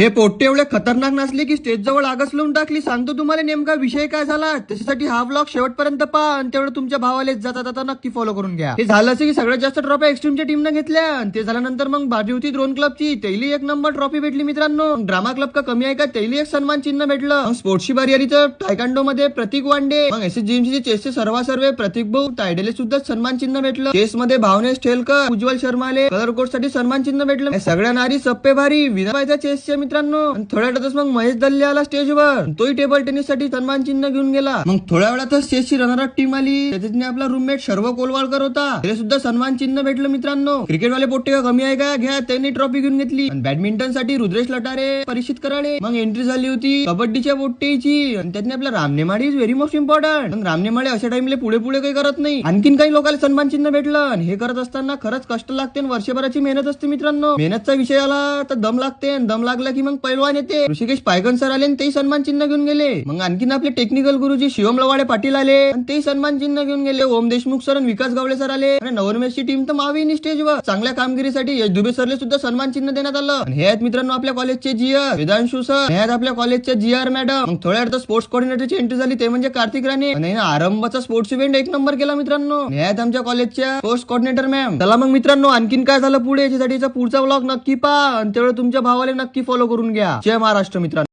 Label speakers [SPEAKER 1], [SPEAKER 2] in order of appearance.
[SPEAKER 1] हे पोट्टे एवढे खतरनाक नसले की स्टेज जवळ आगच लावून टाकली. सांगतो तुम्हाला नेमका विषय काय झाला. त्याच्यासाठी हा ब्लॉग शेवटपर्यंत पहा आणि तेवढं तुमच्या भावाला जाता जाता नक्की फॉलो करून घ्या. हे झालं असं की सगळ्यात जास्त ट्रॉफी एक्स्ट्रीमच्या टीमनं घेतल्या आणि ते झाल्यानंतर मग बाजी होती ड्रोन क्लबची. त्याली 1 नंबर ट्रॉफी भेटली मित्रांनो. ड्रामा क्लब का कमी आहे का, त्याली एक सन्मान चिन्ह भेटलं. मग स्पोर्ट्सची बारी आली तर टायकांडो मध्ये प्रतीक वांडे, मग SSGMC चेसचे सर्व प्रतीक भाऊ तायडेले सुद्धा सन्मान चिन्ह भेटलं. चेस मध्ये भावनेश ठेलकर, उज्ज्वल शर्माले कलर कोड साठी सन्मान चिन्ह भेटलं. सगळ्या नारी सप्पे भारी विनाबाईचा चेसच्या मित्रांनो. थोड्या वेळातच मग महेश दल्ले आला स्टेजवर. तोही टेबल टेनिस साठी सन्मान चिन्ह घेऊन गेला. मग थोड्या वेळातच चेसची रनर अप टीम आली. त्याच्यात आपला रूममेट शर्व कोलवाळकर होता. त्याला सुद्धा सन्मान चिन्ह भेटलं मित्रांनो. क्रिकेटवाले पोट्टे का कमी आहे का, घ्या त्यांनी ट्रॉफी घेऊन घेतली. बॅडमिंटन साठी रुद्रेश लटारे, परीक्षित कराळे. मग एंट्री झाली होती कबड्डीच्या पोट्टेची आणि त्यातने आपला रामनेमाडी इज व्हेरी मोस्ट इम्पॉर्टंट. पण रामनेमाडे अशा टाइमले पुढे पुढे काही करत नाही. आणखीन काही लोकांना सन्मान चिन्ह भेटलं आणि हे करत असताना खरंच कष्ट लागते. वर्षभराची मेहनत असते मित्रांनो. मेहनतचा विषय आला तर दम लागते. दम लागला की मग पैलवान येते. ऋषिकेश पायगन सर आले आणि तेही सन्मान चिन्ह घेऊन गेले. मग आणखीन आपले टेक्निकल गुरुजी शिवम लवाडे पाटील आले आणि तेही सन्मान चिन्ह घेऊन गेले. ओम देशमुख सर आणि विकास गावडे सर आले आणि नवरमेशची टीम तर मावेनी स्टेजवर. चांगल्या कामगिरीसाठी यश दुबे सरले सुद्धा सन्मान चिन्ह देण्यात आलं. आणि हे आहेत मित्रांनो आपल्या कॉलेजचे जीआर वेदांशु सर, हे आहेत आपल्या कॉलेजच्या जीआर मॅडम. मग थोड्या वेळात स्पोर्ट्स कोऑर्डिनेटरची एंट्री झाली, ते म्हणजे कार्तिक राणे. आणि आरंभाचा स्पोर्ट्स इव्हेंट 1 नंबर केला मित्रांनो. हे आहेत आमच्या कॉलेजच्या स्पोर्ट्स कोऑर्डिनेटर मॅम. चला मग मित्रांनो आणखीन काय झालं पुढे याच्यासाठी पुढचा व्लॉग नक्की पहा आणि तेवढं तुमच्या भावाला नक्की फॉलो करून घ्या. जय महाराष्ट्र मित्रांनो.